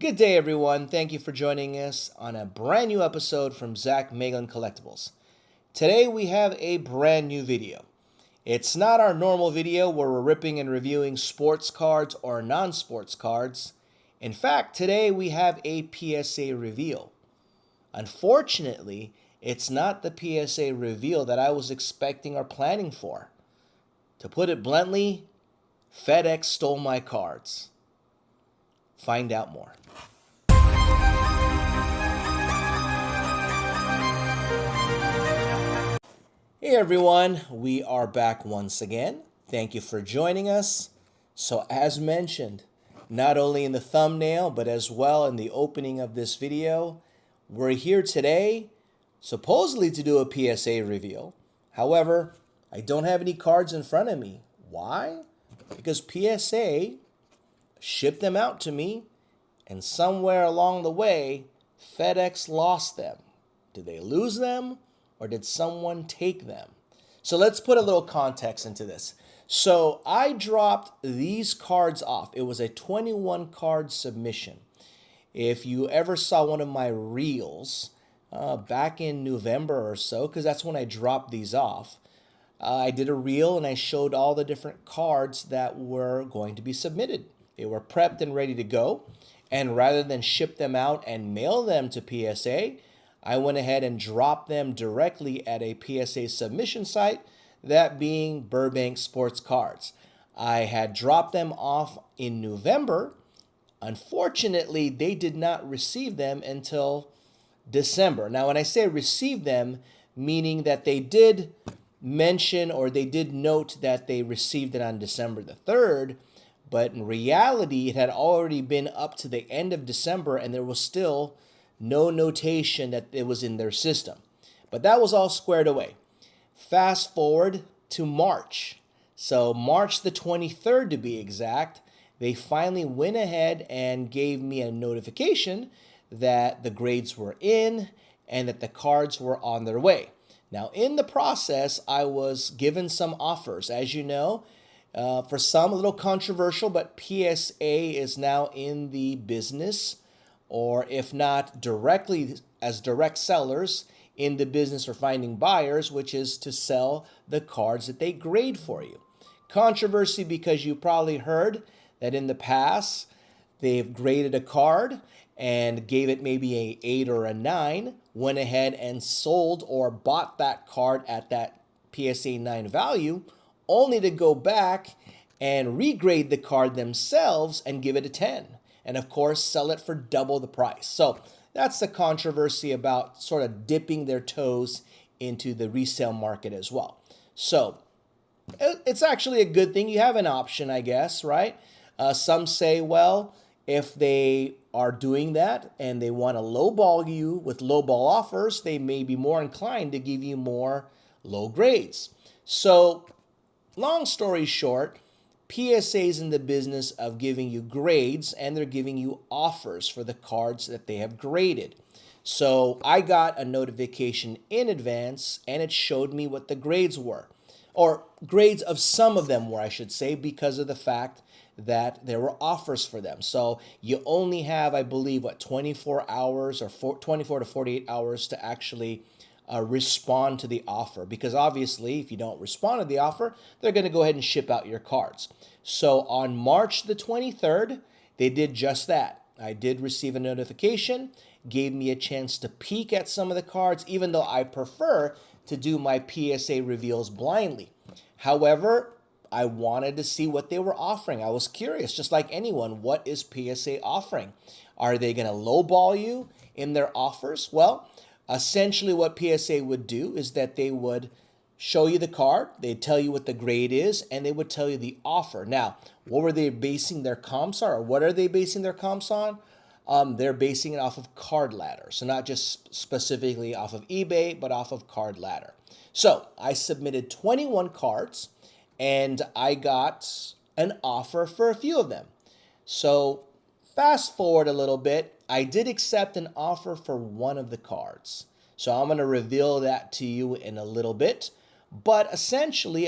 Good day, everyone. Thank you for joining us on a brand new episode from Zach Megalin Collectibles. Today we have a brand new video. It's not our normal video where we're ripping and reviewing sports cards or non-sports cards. In fact, today we have a PSA reveal. Unfortunately, it's not the PSA reveal that I was expecting or planning for. To put it bluntly, FedEx stole my cards. Find out more. Hey everyone, we are back once again. Thank you for joining us. So as mentioned, not only in the thumbnail, but as well in the opening of this video, we're here today supposedly to do a PSA reveal. However, I don't have any cards in front of me. Why? Because PSA shipped them out to me, and somewhere along the way, FedEx lost them. Did they lose them, or did someone take them? So let's put a little context into this. So I dropped these cards off. It was a 21 card submission. If you ever saw one of my reels back in November or so, because that's when I dropped these off, I did a reel and I showed all the different cards that were going to be submitted. They were prepped and ready to go. And rather than ship them out and mail them to PSA, I went ahead and dropped them directly at a PSA submission site, that being Burbank Sports Cards. I had dropped them off in November. Unfortunately, they did not receive them until December. Now, when I say receive them, meaning that they did mention or they did note that they received it on December the 3rd, but in reality, it had already been up to the end of December and there was still no notation that it was in their system. But that was all squared away. Fast forward to March. So March the 23rd to be exact, they finally went ahead and gave me a notification that the grades were in and that the cards were on their way. Now, in the process, I was given some offers. As you know, for some, a little controversial, but PSA is now in the business, or if not directly as direct sellers, in the business for finding buyers, which is to sell the cards that they grade for you. Controversy because you probably heard that in the past, they've graded a card and gave it maybe an 8 or a 9, went ahead and sold or bought that card at that PSA 9 value, only to go back and regrade the card themselves and give it a 10. And of course, sell it for double the price. So that's the controversy about sort of dipping their toes into the resale market as well. So it's actually a good thing. You have an option, I guess, right? Some say, well, if they are doing that and they want to lowball you with lowball offers, they may be more inclined to give you more low grades. So long story short, PSA is in the business of giving you grades, and they're giving you offers for the cards that they have graded. So I got a notification in advance, and it showed me what the grades were, or grades of some of them were, I should say, because of the fact that there were offers for them. So you only have, I believe, 24 hours or 24 to 48 hours to actually respond to the offer, because obviously if you don't respond to the offer, they're going to go ahead and ship out your cards. So on March the 23rd, they did just that. I did receive a notification, gave me a chance to peek at some of the cards, even though I prefer to do my PSA reveals blindly. However, I wanted to see what they were offering. I was curious, just like anyone, what is PSA offering? Are they going to lowball you in their offers? Well, essentially what PSA would do is that they would show you the card, they'd tell you what the grade is, and they would tell you the offer. Now, what were they basing their comps on, or what are they basing their comps on? They're basing it off of Card Ladder. So not just specifically off of eBay, but off of Card Ladder. So I submitted 21 cards, and I got an offer for a few of them. So fast forward a little bit, I did accept an offer for one of the cards. So I'm going to reveal that to you in a little bit. But essentially,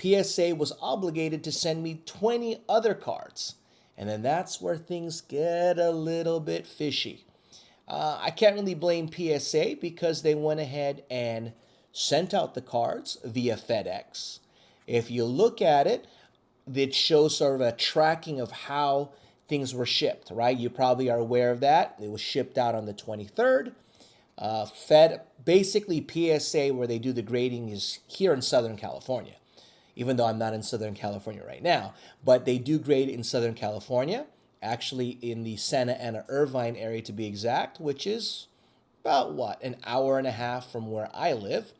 PSA was obligated to send me 20 other cards. And then that's where things get a little bit fishy. I can't really blame PSA because they went ahead and sent out the cards via FedEx. If you look at it, it shows sort of a tracking of how things were shipped, right? You probably are aware of that. It was shipped out on the 23rd. Basically PSA, where they do the grading, is here in Southern California, even though I'm not in Southern California right now. But they do grade in Southern California, actually in the Santa Ana Irvine area to be exact, which is about, what, an hour and a half from where I live.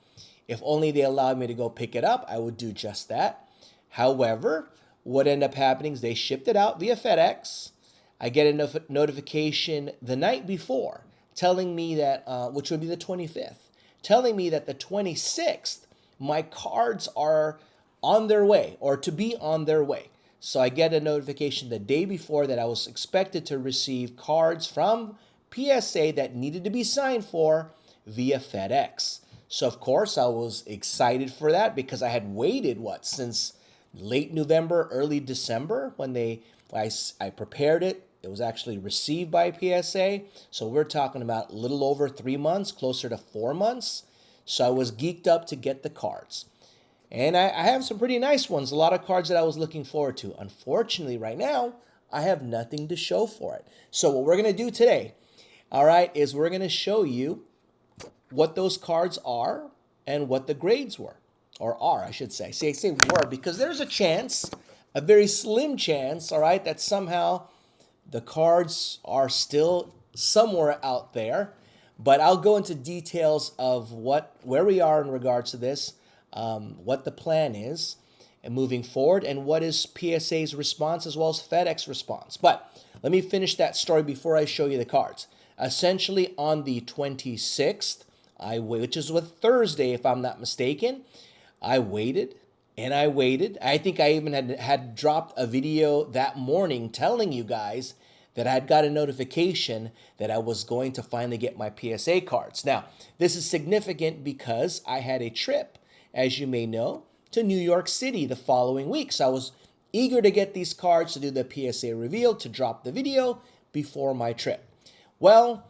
If only they allowed me to go pick it up, I would do just that. However, what ended up happening is they shipped it out via FedEx. I get a notification the night before telling me that, which would be the 25th, telling me that the 26th, my cards are on their way or to be on their way. So I get a notification the day before that I was expected to receive cards from PSA that needed to be signed for via FedEx. So of course I was excited for that because I had waited, since late November, early December when I prepared it. It was actually received by PSA. So we're talking about a little over 3 months, closer to 4 months. So I was geeked up to get the cards. And I have some pretty nice ones, a lot of cards that I was looking forward to. Unfortunately, right now, I have nothing to show for it. So what we're going to do today, all right, is we're going to show you what those cards are and what the grades were, or are, I should say. See, I say were because there's a chance, a very slim chance, all right, that somehow the cards are still somewhere out there. But I'll go into details of where we are in regards to this, what the plan is and moving forward, and what is PSA's response as well as FedEx response. But let me finish that story before I show you the cards. Essentially on the 26th, which is a Thursday if I'm not mistaken, I waited and I waited. I think I even had dropped a video that morning telling you guys that I had got a notification that I was going to finally get my PSA cards. Now, this is significant because I had a trip, as you may know, to New York City the following week. So I was eager to get these cards to do the PSA reveal, to drop the video before my trip. Well,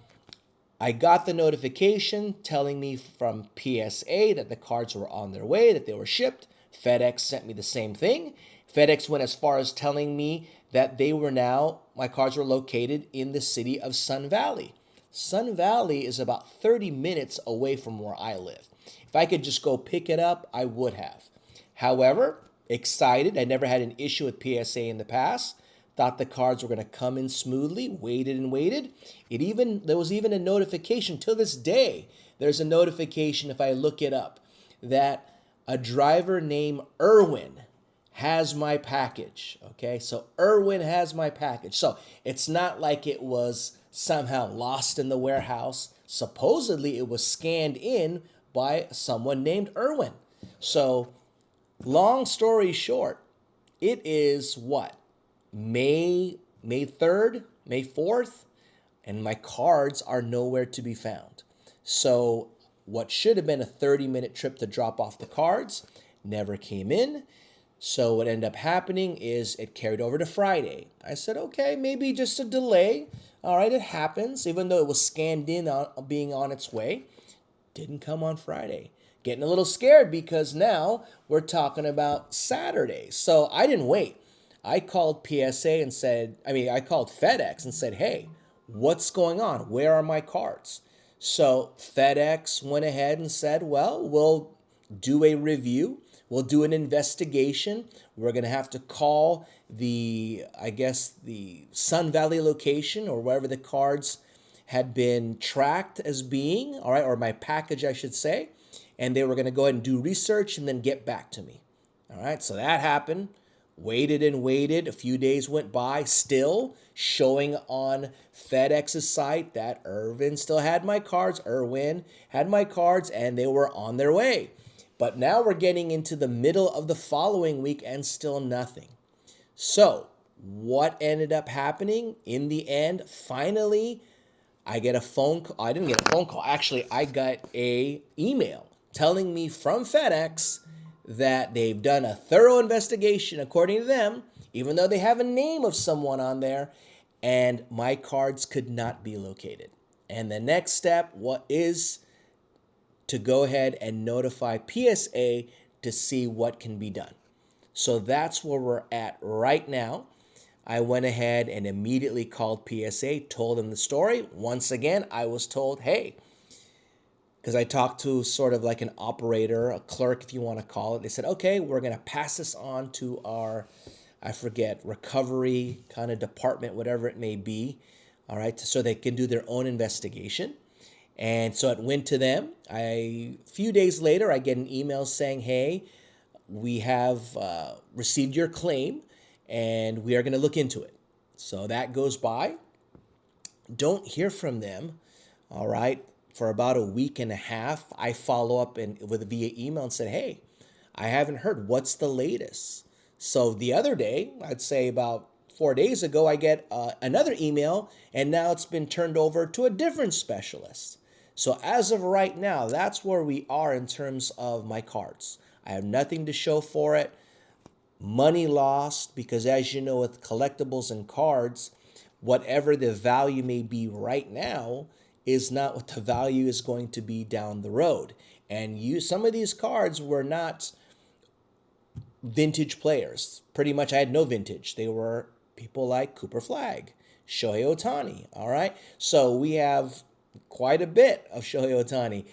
I got the notification telling me from PSA that the cards were on their way, that they were shipped. FedEx sent me the same thing. FedEx went as far as telling me that my cards were located in the city of Sun Valley. Sun Valley is about 30 minutes away from where I live. If I could just go pick it up, I would have. However, excited. I never had an issue with PSA in the past. Thought the cards were going to come in smoothly. Waited and waited. There was even a notification to this day. There's a notification, if I look it up, that a driver named Erwin has my package. Okay, so Erwin has my package. So it's not like it was somehow lost in the warehouse. Supposedly it was scanned in by someone named Erwin. So long story short, it is what? May 3rd, May 4th, and my cards are nowhere to be found. So what should have been a 30-minute trip to drop off the cards never came in. So what ended up happening is it carried over to Friday. I said, okay, maybe just a delay. All right, it happens. Even though it was scanned in being on its way, didn't come on Friday. Getting a little scared because now we're talking about Saturday. So I didn't wait. I called PSA and I called FedEx and said, hey, what's going on? Where are my cards? So FedEx went ahead and said, well, we'll do a review. We'll do an investigation. We're going to have to call the Sun Valley location or wherever the cards had been tracked as being, all right, or my package, I should say. And they were going to go ahead and do research and then get back to me. All right, so that happened. Waited and waited. A few days went by, still showing on FedEx's site that Erwin had my cards, and they were on their way. But now we're getting into the middle of the following week and still nothing. So what ended up happening in the end? Finally, I get a phone call. I didn't get a phone call. Actually, I got an email telling me from FedEx that they've done a thorough investigation, according to them, even though they have a name of someone on there, and my cards could not be located. And the next step is to go ahead and notify PSA to see what can be done. So that's where we're at right now. I went ahead and immediately called PSA, told them the story. Once again, I was told, hey, because I talked to sort of like an operator, a clerk, if you want to call it. They said, okay, we're going to pass this on to our, I forget, recovery kind of department, whatever it may be, all right, so they can do their own investigation. And so it went to them. A few days later, I get an email saying, hey, we have received your claim, and we are going to look into it. So that goes by. Don't hear from them, all right, for about a week and a half. I follow up via email and said, hey, I haven't heard. What's the latest? So the other day, I'd say about 4 days ago, I get another email, and now it's been turned over to a different specialist. So as of right now, that's where we are in terms of my cards. I have nothing to show for it. Money lost, because as you know, with collectibles and cards, whatever the value may be right now is not what the value is going to be down the road. And some of these cards were not vintage players. Pretty much I had no vintage. They were people like Cooper Flagg, Shohei Ohtani, all right? So we have quite a bit of Shohei Ohtani.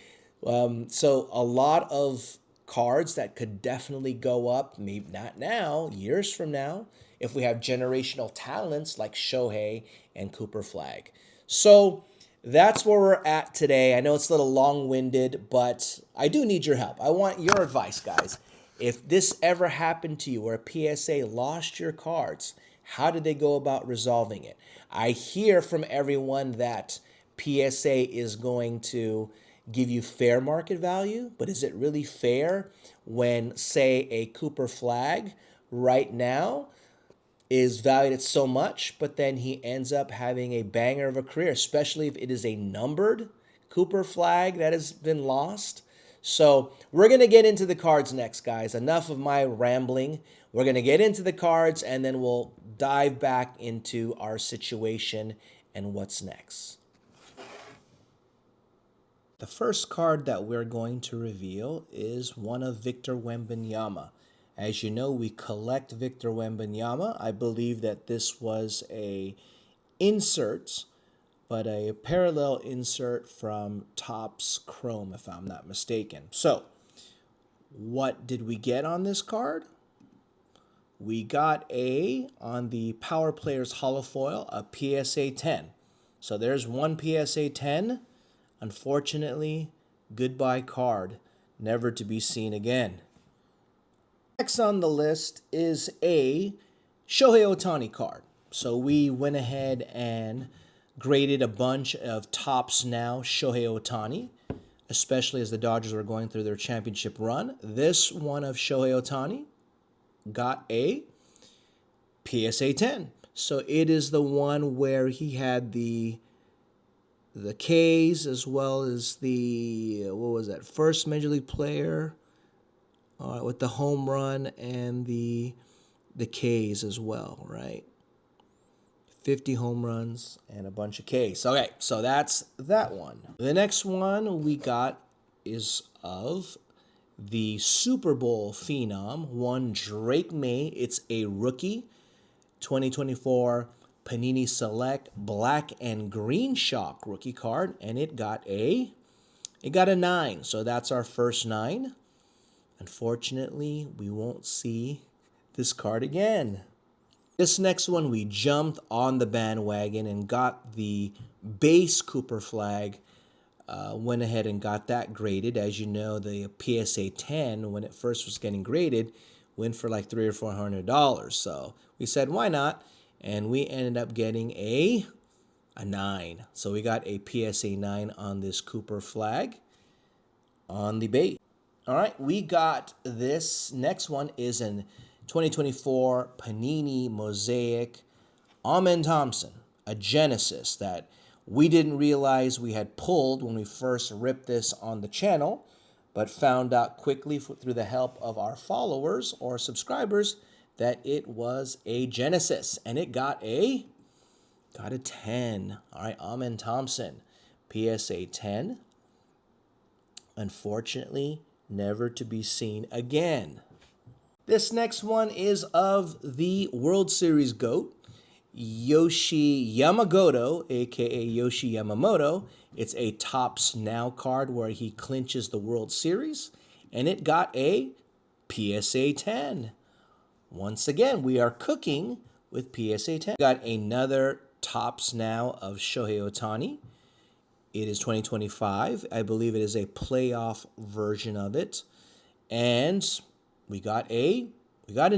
So a lot of cards that could definitely go up, maybe not now, years from now, if we have generational talents like Shohei and Cooper Flagg. So that's where we're at today. I know it's a little long-winded, but I do need your help. I want your advice, guys. If this ever happened to you where a PSA lost your cards, how did they go about resolving it? I hear from everyone that PSA is going to give you fair market value, but is it really fair when, say, a Cooper Flagg right now is valued at so much, but then he ends up having a banger of a career, especially if it is a numbered Cooper Flagg that has been lost? So we're going to get into the cards next, guys. Enough of my rambling. We're going to get into the cards, and then we'll dive back into our situation and what's next. The first card that we're going to reveal is one of Victor Wembanyama. As you know, we collect Victor Wembanyama. I believe that this was a insert, but a parallel insert from Topps Chrome, if I'm not mistaken. So, what did we get on this card? We got on the Power Players Holofoil, a PSA 10. So there's one PSA 10. Unfortunately, goodbye card, never to be seen again. Next on the list is a Shohei Ohtani card. So we went ahead and graded a bunch of Topps Now Shohei Ohtani, especially as the Dodgers were going through their championship run. This one of Shohei Ohtani got a PSA 10. So it is the one where he had the K's as well as the, first Major League player with the home run and the K's as well, right? 50 home runs and a bunch of K's. Okay, so that's that one. The next one we got is of the Super Bowl phenom, one Drake May. It's a rookie, 2024 Panini Select Black and Green Shock rookie card, and it got a 9. So that's our first 9. Unfortunately, we won't see this card again. This next one, we jumped on the bandwagon and got the base Cooper Flagg. Went ahead and got that graded. As you know, the PSA 10, when it first was getting graded, went for like $300 or $400. So we said, why not? And we ended up getting a 9. So we got a PSA 9 on this Cooper Flagg on the base. All right, we got this. Next one is an 2024 Panini Mosaic Amen Thompson, a Genesis that we didn't realize we had pulled when we first ripped this on the channel, but found out quickly through the help of our followers or subscribers that it was a Genesis, and it got a 10. All right, Amen Thompson, PSA 10. Unfortunately, never to be seen again. This next one is of the World Series GOAT, Yoshi Yamamoto, aka Yoshi Yamamoto. It's a Topps Now card where he clinches the World Series, and it got a PSA 10. Once again, we are cooking with PSA 10. We got another Topps Now of Shohei Ohtani. It is 2025. I believe it is a playoff version of it. And we got an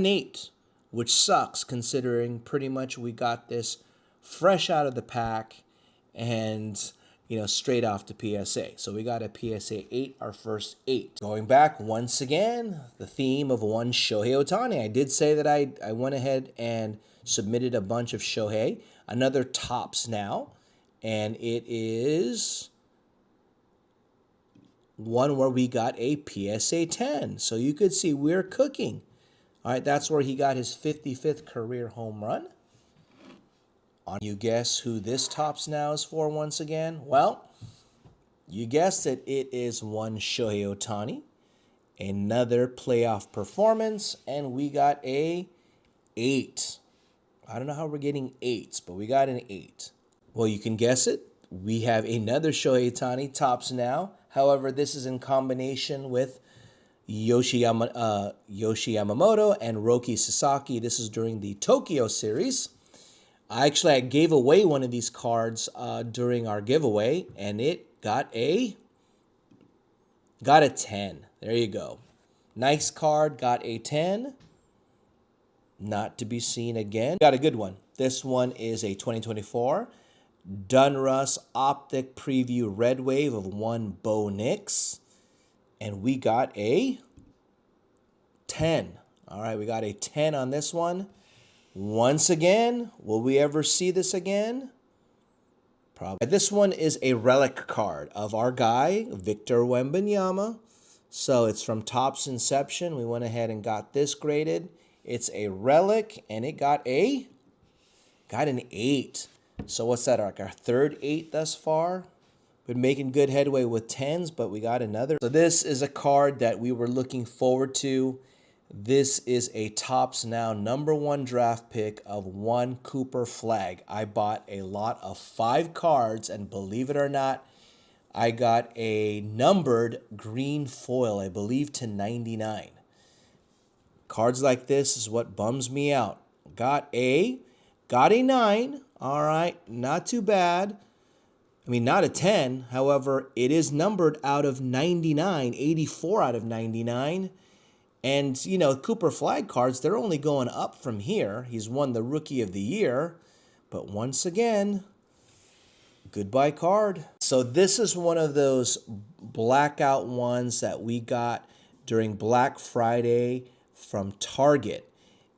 8, which sucks considering pretty much we got this fresh out of the pack and, straight off to PSA. So we got a PSA 8, our first 8. Going back once again, the theme of one Shohei Ohtani. I did say that I went ahead and submitted a bunch of Shohei. Another Topps Now. And it is one where we got a PSA 10. So you could see we're cooking. All right, that's where he got his 55th career home run. You guess who this Topps Now is for once again? Well, you guessed it. It is one Shohei Ohtani. Another playoff performance, and we got a 8. I don't know how we're getting 8s, but we got an 8. Well, you can guess it. We have another Shohei Ohtani Topps Now. However, this is in combination with Yoshi Yamamoto and Roki Sasaki. This is during the Tokyo series. I gave away one of these cards during our giveaway, and it got a 10. There you go. Nice card, got a 10. Not to be seen again. Got a good one. This one is a 2024 Donruss Optic Preview Red Wave of 1 Bo Nix. And we got a 10. All right, we got a 10 on this one. Once again, will we ever see this again? Probably. This one is a relic card of our guy, Victor Wembanyama. So it's from Topps Inception. We went ahead and got this graded. It's a relic, and it got an 8. So what's that, our third 8 thus far? Been making good headway with 10s, but we got another. So this is a card that we were looking forward to. This is a Topps Now #1 draft pick of 1 Cooper Flagg. I bought a lot of 5 cards, and believe it or not, I got a numbered green foil, I believe to 99. Cards like this is what bums me out. Got a 9. All right, not too bad. I mean, not a 10. However, it is numbered out of 99, 84 out of 99. And, Cooper Flagg cards, they're only going up from here. He's won the Rookie of the Year. But once again, goodbye card. So this is one of those blackout ones that we got during Black Friday from Target.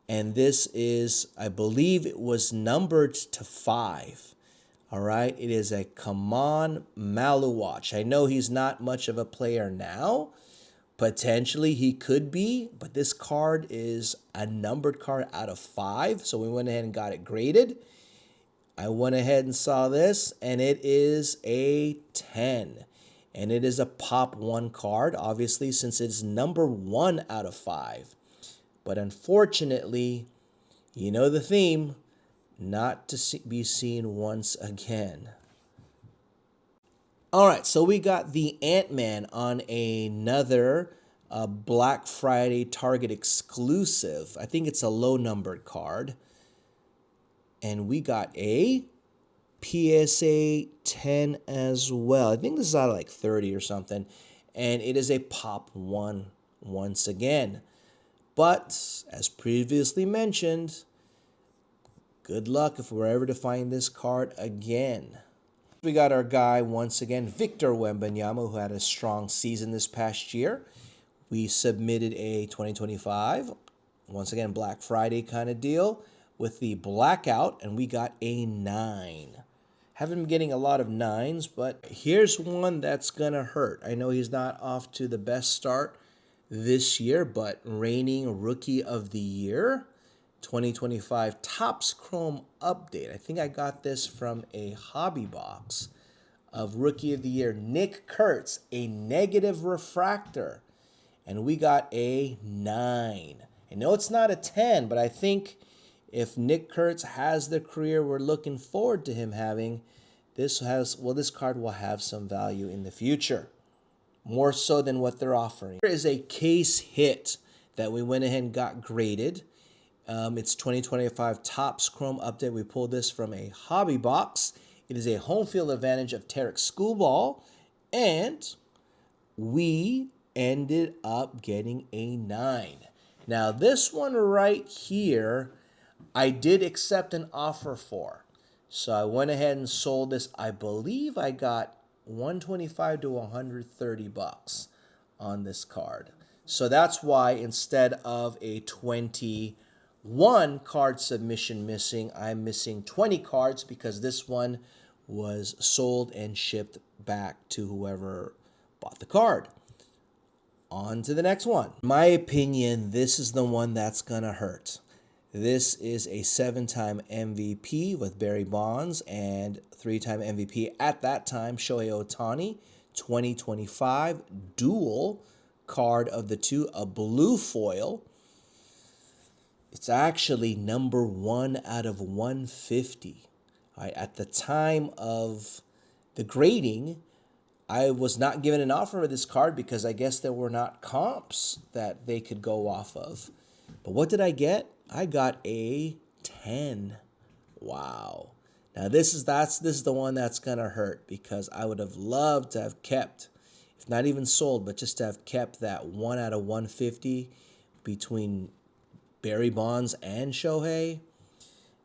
And this is, I believe it was numbered to 5. All right, it is a Kaman Maluwatch. I know he's not much of a player now. Potentially he could be, but this card is a numbered card out of 5. So we went ahead and got it graded. I went ahead and saw this, and it is a 10. And it is a Pop 1 card, obviously, since it's number 1 out of 5. But unfortunately, you know the theme, not to be seen once again. All right, so we got the Ant-Man on another Black Friday Target exclusive. I think it's a low-numbered card. And we got a PSA 10 as well. I think this is out of like 30 or something. And it is a Pop 1 once again. But, as previously mentioned, good luck if we're ever to find this card again. We got our guy once again, Victor Wembanyama, who had a strong season this past year. We submitted a 2025, once again, Black Friday kind of deal with the blackout, and we got a 9. Haven't been getting a lot of 9s, but here's one that's going to hurt. I know he's not off to the best start this year, but reigning Rookie of the Year, 2025 Topps Chrome Update. I think I got this from a hobby box of Rookie of the Year, Nick Kurtz, a negative refractor. And we got a 9. I know it's not a 10, but I think if Nick Kurtz has the career we're looking forward to him having, this card will have some value in the future. More so than what they're offering. Here is a case hit that we went ahead and got graded. It's 2025 Topps Chrome Update. We pulled this from a hobby box. It is a home field advantage of Tarek Schoolball, and we ended up getting a 9. Now this one right here, I did accept an offer for. So I went ahead and sold this. I believe I got 125 to 130 bucks on this card. So that's why instead of a 21 card submission missing, I'm missing 20 cards because this one was sold and shipped back to whoever bought the card. On to the next one. In my opinion, this is the one that's gonna hurt. This is a 7-time MVP with Barry Bonds and 3-time MVP at that time, Shohei Ohtani. 2025 dual card of the two, a blue foil. It's actually number 1 out of 150. All right, at the time of the grading, I was not given an offer for this card because I guess there were not comps that they could go off of. But what did I get? I got a 10. Wow. Now this is the one that's gonna hurt because I would have loved to have kept, if not even sold, but just to have kept that 1 out of 150 between Barry Bonds and Shohei.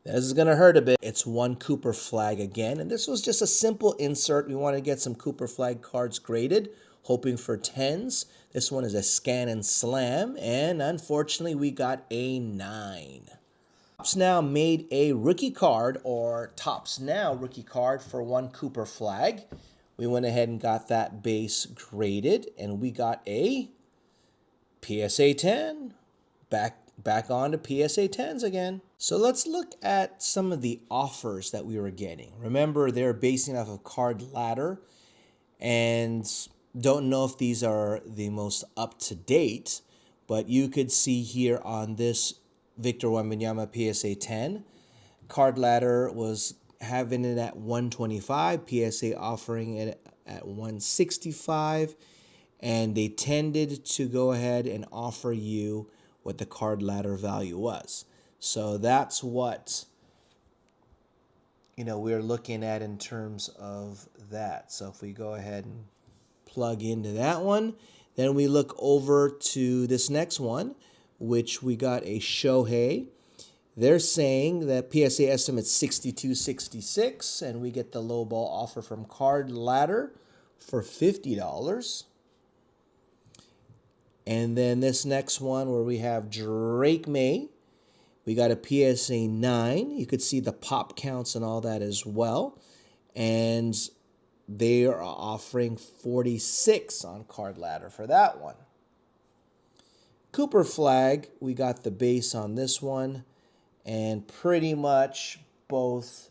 This is going to hurt a bit. It's one Cooper Flagg again, and this was just a simple insert. We want to get some Cooper Flagg cards graded, hoping for 10s. This one is a scan and slam, and unfortunately we got a 9. Topps Now made a rookie card, or Topps Now rookie card for one Cooper Flagg. We went ahead and got that base graded, and we got a PSA 10. Back on to PSA 10s again. So let's look at some of the offers that we were getting. Remember, they're basing off of Card Ladder, and don't know if these are the most up-to-date, but you could see here on this Victor Wembanyama PSA 10, Card Ladder was having it at 125, PSA offering it at 165, and they tended to go ahead and offer you what the Card Ladder value was. So that's what we're looking at in terms of that. So if we go ahead and plug into that one, then we look over to this next one, which we got a Shohei. They're saying that PSA estimate 62.66, and we get the lowball offer from Card Ladder for $50. And then this next one where we have Drake May, we got a PSA 9. You could see the pop counts and all that as well. And they are offering 46 on Card Ladder for that one. Cooper Flagg, we got the base on this one. And pretty much both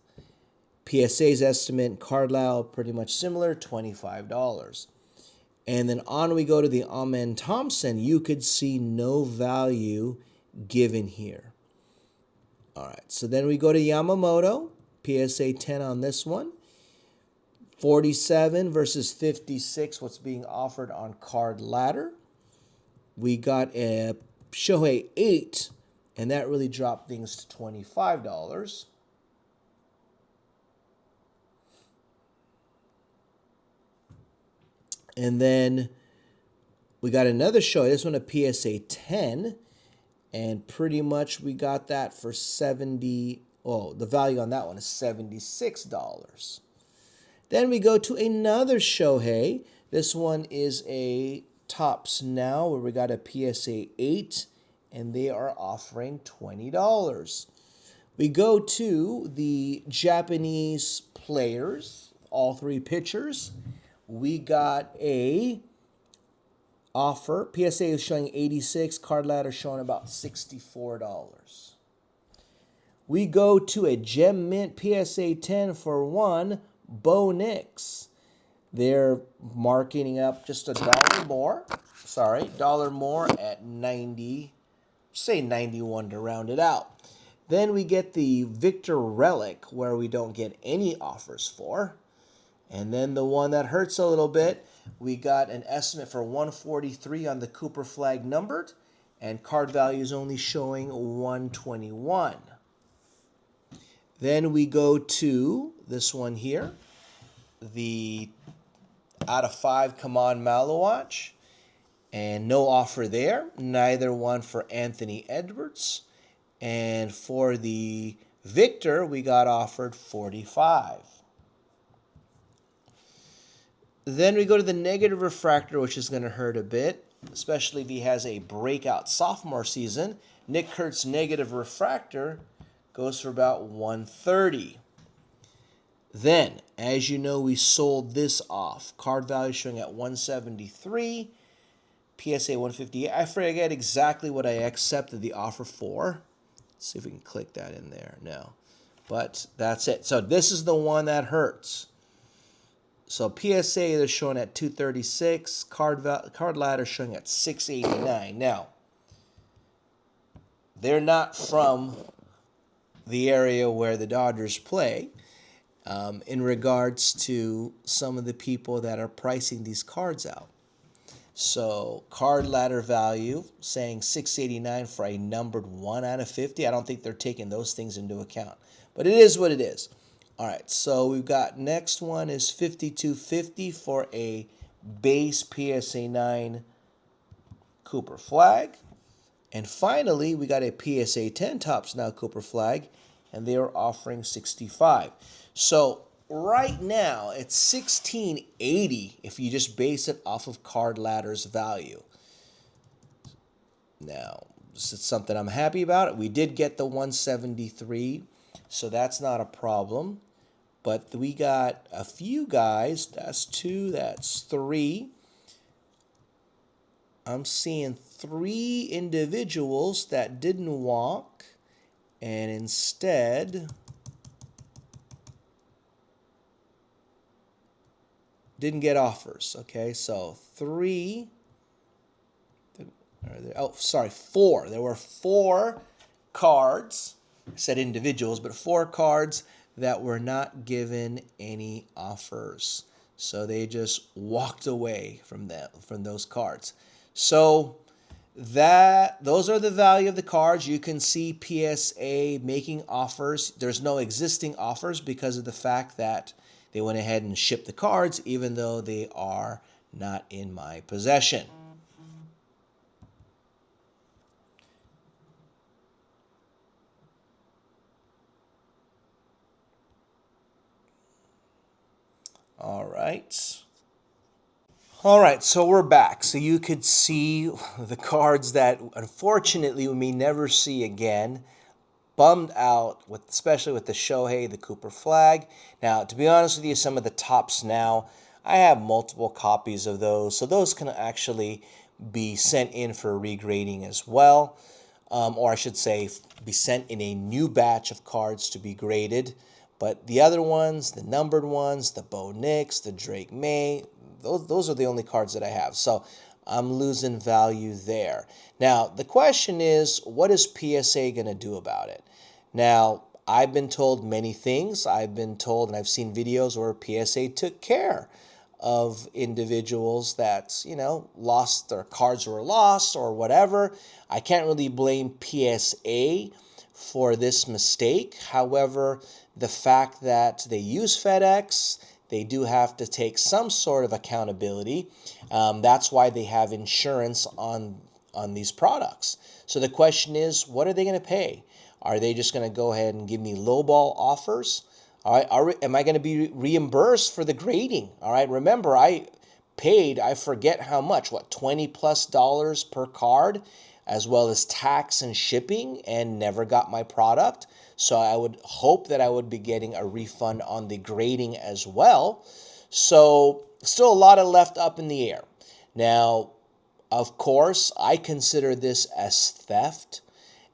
PSA's estimate and Card Ladder pretty much similar, $25. And then on we go to the Amen Thompson. You could see no value given here. All right, so then we go to Yamamoto, PSA 10 on this one. 47 versus 56, what's being offered on Card Ladder. We got a Shohei 8, and that really dropped things to $25. And then we got another Shohei, this one a PSA 10, and pretty much we got that for the value on that one is $76. Then we go to another Shohei. This one is a Topps Now, where we got a PSA 8, and they are offering $20. We go to the Japanese players, all three pitchers. We got a offer. PSA is showing 86. Card Ladder showing about $64. we go to a Gem Mint PSA 10 for one, Bo Nix. They're marking up just $1 more. Sorry, $1 more at 90, say 91 to round it out. Then we get the Victor Relic, where we don't get any offers for. And then the one that hurts a little bit, we got an estimate for 143 on the Cooper Flagg numbered, and card value is only showing 121. Then we go to this one here, the out of 5 Come On Malawatch, and no offer there. Neither one for Anthony Edwards. And for the Victor, we got offered 45. Then we go to the negative refractor, which is going to hurt a bit, especially if he has a breakout sophomore season. Nick Kurt's negative refractor goes for about 130. Then, as you know, we sold this off. Card value showing at 173, PSA 158. I forget exactly what I accepted the offer for. Let's see if we can click that in there. No. But that's it. So this is the one that hurts. So PSA is showing at 236, card ladder showing at 689. Now, they're not from the area where the Dodgers play. In regards to some of the people that are pricing these cards out. So card ladder value saying 689 for a numbered 1 out of 50. I don't think they're taking those things into account. But it is what it is. All right, so we've got next one is 5250 for a base PSA 9 Cooper Flagg. And finally, we got a PSA 10 Topps Now Cooper Flagg, and they are offering 65. So right now, it's 1680 if you just base it off of card ladder's value. Now, this is something I'm happy about. We did get the 173, so that's not a problem. But we got a few guys. That's 2, that's 3. I'm seeing 3 individuals that didn't walk and instead didn't get offers. Okay, so 3. Oh, sorry, 4. There were 4 cards. I said individuals, but 4 cards that were not given any offers. So they just walked away from those cards. So those are the value of the cards. You can see PSA making offers. There's no existing offers because of the fact that they went ahead and shipped the cards, even though they are not in my possession. All right, so we're back. So you could see the cards that unfortunately we may never see again. Bummed out, especially with the Shohei, the Cooper Flagg. Now, to be honest with you, some of the Topps Now, I have multiple copies of those. So those can actually be sent in for regrading as well. Or I should say, be sent in a new batch of cards to be graded. But the other ones, the numbered ones, the Bo Nix, the Drake May, those are the only cards that I have. So I'm losing value there. Now, the question is, what is PSA going to do about it? Now, I've been told many things. I've been told, and I've seen videos where PSA took care of individuals that, lost, their cards were lost or whatever. I can't really blame PSA for this mistake. However, the fact that they use FedEx, they do have to take some sort of accountability. That's why they have insurance on these products. So the question is, what are they going to pay? Are they just going to go ahead and give me lowball offers? All right, am I going to be reimbursed for the grading? All right, remember, I paid, I forget how much, $20+ per card, as well as tax and shipping, and never got my product. So I would hope that I would be getting a refund on the grading as well. So still a lot of left up in the air. Now, of course, I consider this as theft.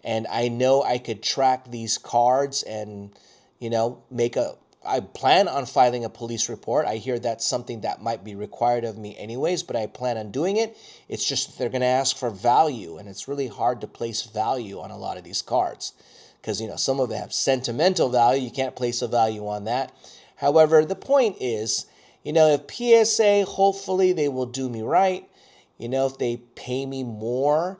and I know I could track these cards and, I plan on filing a police report. I hear that's something that might be required of me anyways, but I plan on doing it. It's just that they're going to ask for value, and it's really hard to place value on a lot of these cards because, some of them have sentimental value. You can't place a value on that. However, the point is, if PSA, hopefully they will do me right. If they pay me more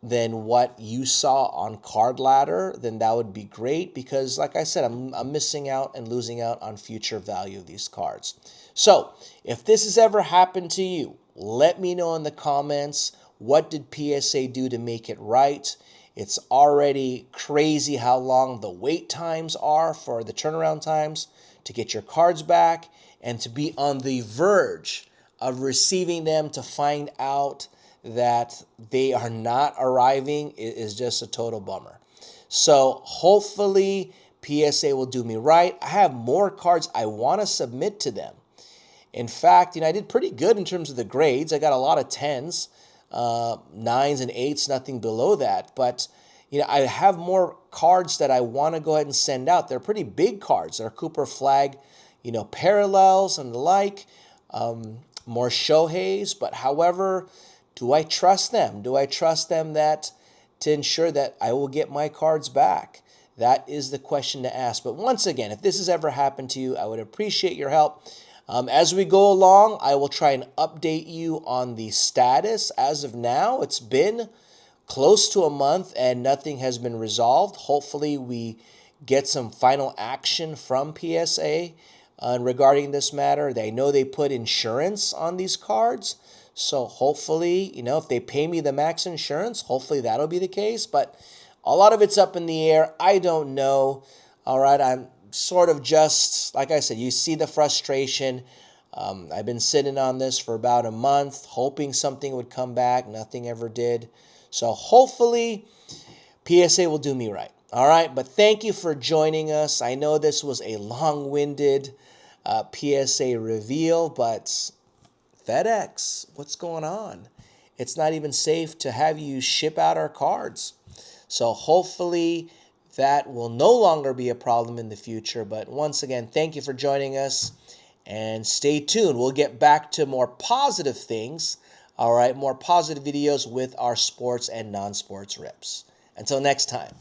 than what you saw on Card Ladder, then that would be great because, like I said, I'm missing out and losing out on future value of these cards. So if this has ever happened to you, let me know in the comments. What did PSA do to make it right? It's already crazy how long the wait times are for the turnaround times to get your cards back, and to be on the verge of receiving them to find out that they are not arriving is just a total bummer. So hopefully PSA will do me right. I have more cards I want to submit to them. In fact, I did pretty good in terms of the grades. I got a lot of 10s, 9s and 8s, nothing below that. But I have more cards that I want to go ahead and send out. They're pretty big cards. They're Cooper Flagg, parallels and the like, more Shoheis. But however, do I trust them? Do I trust them to ensure that I will get my cards back? That is the question to ask. But once again, if this has ever happened to you, I would appreciate your help. As we go along, I will try and update you on the status. As of now, it's been close to a month and nothing has been resolved. Hopefully we get some final action from PSA regarding this matter. They know they put insurance on these cards. So hopefully, if they pay me the max insurance, hopefully that'll be the case. But a lot of it's up in the air. I don't know. All right, I'm sort of just, like I said, you see the frustration. I've been sitting on this for about a month, hoping something would come back. Nothing ever did. So hopefully PSA will do me right. All right, but thank you for joining us. I know this was a long-winded PSA reveal, but FedEx, what's going on? It's not even safe to have you ship out our cards. So hopefully that will no longer be a problem in the future. But once again, thank you for joining us and stay tuned. We'll get back to more positive things. All right, more positive videos with our sports and non-sports rips. Until next time.